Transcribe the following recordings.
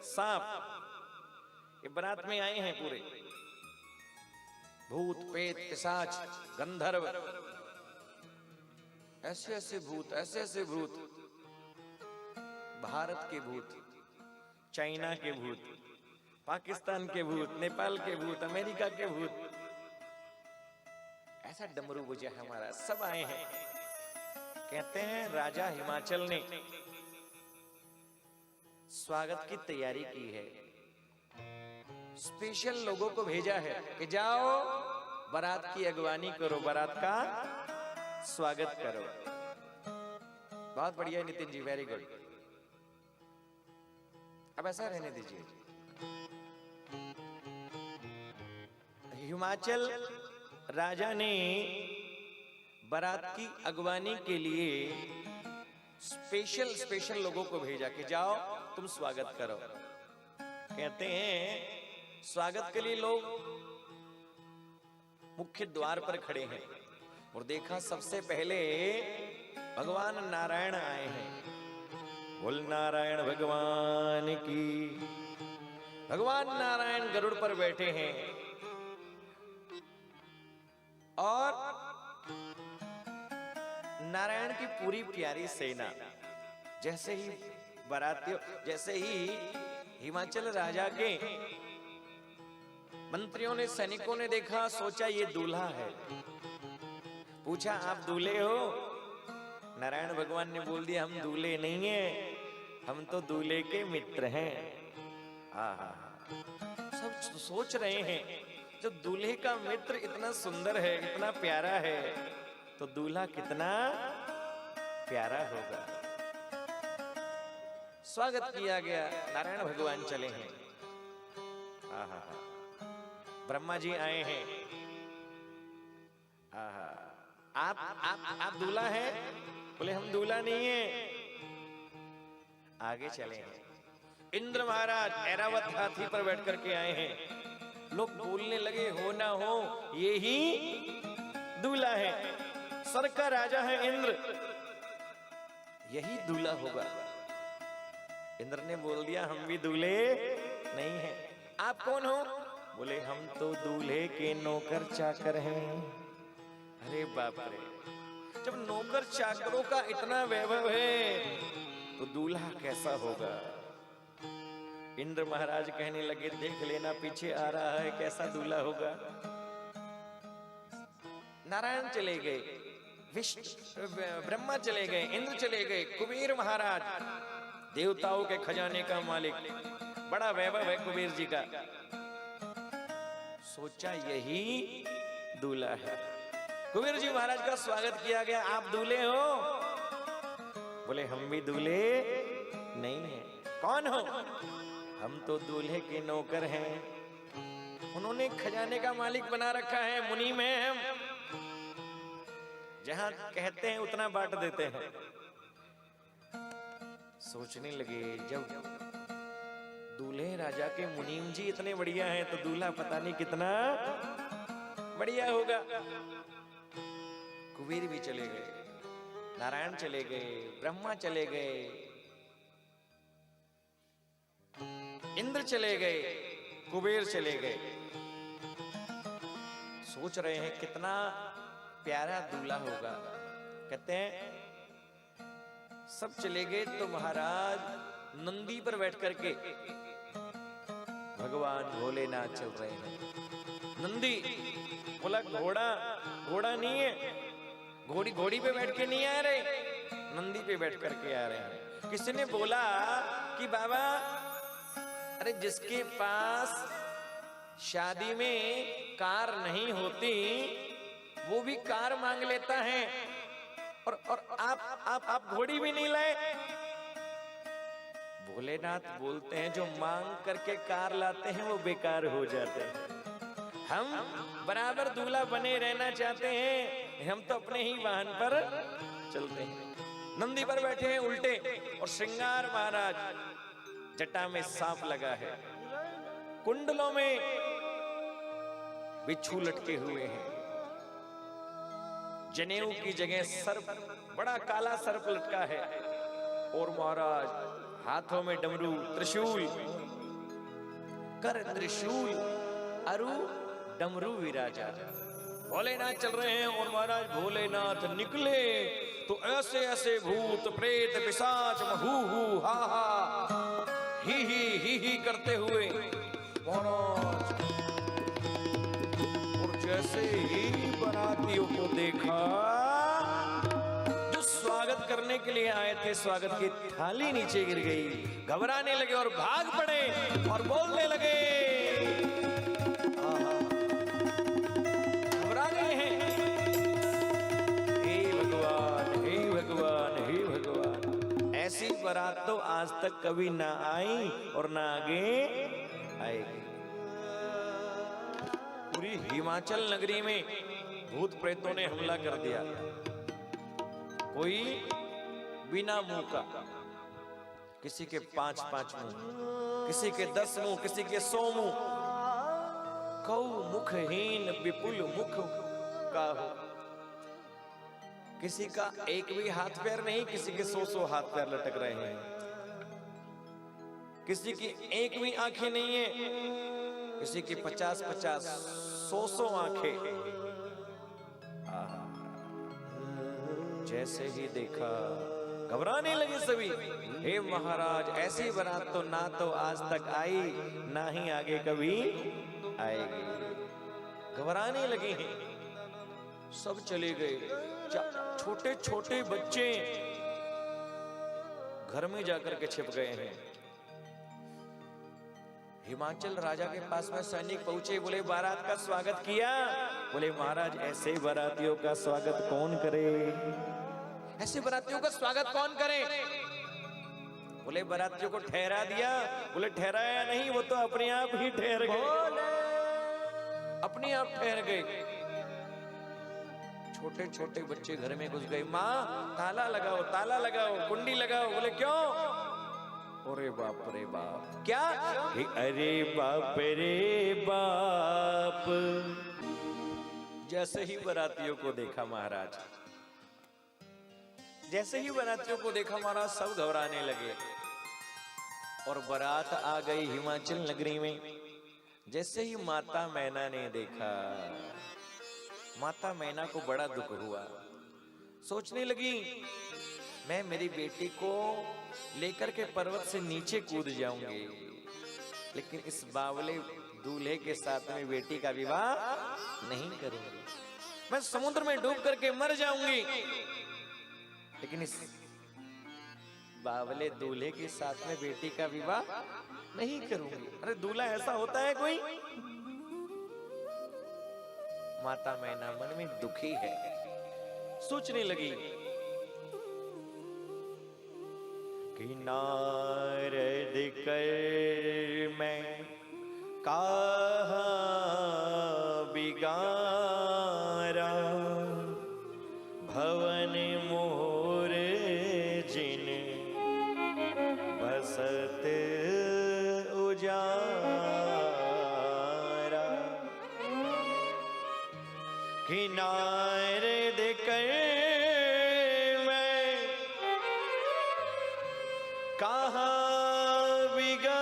सांप, ये बारात में आए हैं पूरे। भूत, प्रेत, पिशाच, गंधर्व, ऐसे ऐसे भूत, ऐसे ऐसे भूत, भारत के भूत, चाइना के भूत, पाकिस्तान के भूत, नेपाल के भूत, अमेरिका के भूत, ऐसा डमरू बजा हमारा। सब आए हैं। कहते हैं राजा हिमाचल ने स्वागत की तैयारी की है, स्पेशल लोगों को भेजा है कि जाओ बारात की अगवानी करो, बारात का स्वागत करो। बहुत बढ़िया नितिन जी, वेरी गुड। अब ऐसा रहने दीजिए। हिमाचल राजा ने बारात की अगवानी के लिए स्पेशल लोगों को भेजा कि जाओ तुम स्वागत करो। कहते हैं स्वागत के लिए लोग मुख्य द्वार पर खड़े हैं और देखा सबसे पहले भगवान नारायण आए हैं। बोल नारायण भगवान की। भगवान नारायण गरुड़ पर बैठे हैं और नारायण की पूरी प्यारी सेना। जैसे ही बारातियों, जैसे ही हिमाचल राजा के मंत्रियों ने, सैनिकों ने देखा, सोचा ये दूल्हा है। पूछा आप दूल्हे हो? नारायण भगवान ने बोल दिया हम दूल्हे नहीं हैं, हम तो दूल्हे के मित्र हैं। सब सोच रहे हैं जब दूल्हे का मित्र इतना सुंदर है, इतना प्यारा है, तो दूल्हा कितना प्यारा होगा। स्वागत किया गया। नारायण भगवान चले हैं। ब्रह्मा जी आए हैं। आप दूल्हा हैं? बोले हम दूल्हा नहीं हैं। आगे चले हैं। इंद्र महाराज ऐरावत हाथी पर बैठ करके आए हैं। लोग बोलने लगे हो ना हो ये ही दूल्हा है, स्वर का राजा है इंद्र, यही दूल्हा होगा। इंद्र ने बोल दिया हम भी दूल्हे नहीं हैं। आप कौन हो? बोले हम तो दूल्हे के नौकर चाकर हैं। अरे बाप रे, जब नौकर चाकरों का इतना वैभव है तो दूल्हा कैसा होगा? इंद्र महाराज कहने लगे देख लेना पीछे आ रहा है कैसा दूल्हा होगा। नारायण चले गए, ब्रह्मा चले गए, इंद्र चले गए, कुबेर महाराज, देवताओं के खजाने का मालिक, बड़ा वैभव है कुबेर जी का। सोचा यही दूल्हा है। कुबेर जी महाराज का स्वागत किया गया। आप दूल्हे हो? बोले हम भी दूल्हे नहीं हैं। कौन हो? हम तो दूल्हे के नौकर हैं। उन्होंने खजाने का मालिक बना रखा है, मुनि में हम, जहां कहते हैं उतना बांट देते हैं। सोचने लगे जब दूल्हे राजा के मुनीम जी इतने बढ़िया हैं तो दूल्हा पता नहीं कितना बढ़िया होगा। कुबेर भी चले गए, नारायण चले गए, ब्रह्मा चले गए, इंद्र चले गए, कुबेर चले गए। सोच रहे हैं कितना प्यारा दूल्हा होगा। कहते हैं सब चले गए तो महाराज नंदी पर बैठ करके भगवान भोलेनाथ चल रहे हैं। नंदी बोला घोड़ा, घोड़ा नहीं है, घोड़ी पे बैठ के नहीं आ रहे, नंदी पे बैठ करके आ रहे हैं। किसी ने बोला कि बाबा अरे जिसके पास शादी में कार नहीं होती वो भी कार मांग लेता है और आप घोड़ी भी नहीं लाए। भोलेनाथ बोलते हैं जो मांग करके कार लाते हैं वो बेकार हो जाते हैं। हम बराबर दूल्हा बने रहना चाहते हैं, हम तो अपने ही वाहन पर चलते हैं। नंदी पर बैठे हैं उल्टे और श्रृंगार महाराज, जटा में सांप लगा है, कुंडलों में बिच्छू लटके हुए हैं, जनेऊ की जगह सर्प, बड़ा काला सर्प लटका है, और महाराज हाथों में डमरू, त्रिशूल, कर त्रिशूल अरु डमरू विराजा। भोलेनाथ चल रहे हैं और महाराज भोलेनाथ निकले तो ऐसे ऐसे भूत प्रेत पिशाच महू हा हा ही करते हुए महाराज, और जैसे ही बारातियों को देखा, जो स्वागत करने के लिए आए थे, स्वागत की थाली नीचे गिर गई, घबराने लगे और भाग पड़े और बोलने लगे, घबरा गए हैं, हे भगवान हे भगवान हे भगवान, ऐसी बारात तो आज तक कभी ना आई और ना आगे आएगी। पूरी हिमाचल नगरी में भूत प्रेतों ने हमला कर दिया। कोई बिना मुंह का, किसी के 5-5 मुंह, किसी के 10 मुंह, किसी के 100 मुंह, कौ मुखहीन विपुल मुख का हो। किसी का एक भी हाथ पैर नहीं, किसी के 100 हाथ पैर लटक रहे हैं, किसी की एक भी आंखें नहीं है, किसी की 50-50 100 आंखें। जैसे ही देखा घबराने लगे सभी, हे महाराज ऐसी बारात तो ना तो आज तक आई, ना ही आगे कभी आएगी। घबराने लगे हैं, सब चले गए। छोटे छोटे बच्चे घर में जाकर के छिप गए हैं। हिमाचल राजा के पास में सैनिक पहुंचे, बोले बारात का स्वागत किया। बोले महाराज ऐसे बारातियों का स्वागत कौन करे, ऐसे बारातियों का स्वागत कौन करे। बोले बारातियों को ठहरा दिया। बोले ठहराया नहीं, वो तो अपने आप ही ठहर गए, अपने आप ठहर गए। छोटे छोटे बच्चे घर में घुस गए। माँ ताला लगाओ, ताला लगाओ, कुंडी लगाओ। बोले क्यों? अरे बाप रे बाप, क्या? अरे बाप रे बाप। जैसे ही बारातियों को देखा महाराज, जैसे ही बारातियों को देखा महाराज, सब घबराने लगे और बारात आ गई हिमाचल नगरी में। जैसे ही माता मैना ने देखा, माता मैना को बड़ा दुख हुआ। सोचने लगी मैं मेरी बेटी को लेकर के पर्वत से नीचे कूद जाऊंगी, लेकिन इस बावले दूल्हे के साथ में बेटी का विवाह नहीं करूंगी। मैं समुद्र में डूब करके मर जाऊंगी, लेकिन इस बावले दूल्हे के साथ में बेटी का विवाह नहीं करूंगी। अरे दूल्हा ऐसा होता है कोई? माता मैना मन में दुखी है, सोचने लगी कि नारद कर मैं कहाँ बिगारा, भवन मोर जिन बसत उजारा, कि नारद कर मैं कहाँ बिगारा,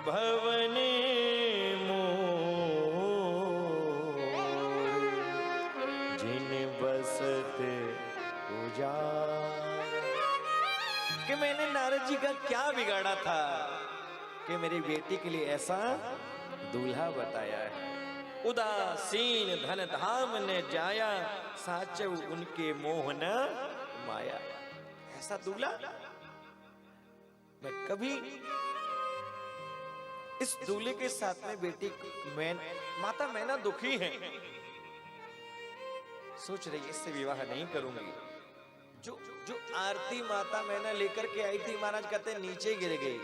भवन मोर जिन बसत उजारा। कि मैंने नारद जी का क्या बिगाड़ा था कि मेरी बेटी के लिए ऐसा दूल्हा बताया है। उदासीन धन धाम ने जाया, साचव उनके मोहन माया। ऐसा दूल्हा मैं कभी, इस दूल्हे के साथ में बेटी माता मैना दुखी है, सोच रही इससे विवाह नहीं करूंगी। जो आरती माता मैना लेकर के आई थी, महाराज कहते नीचे गिर गई।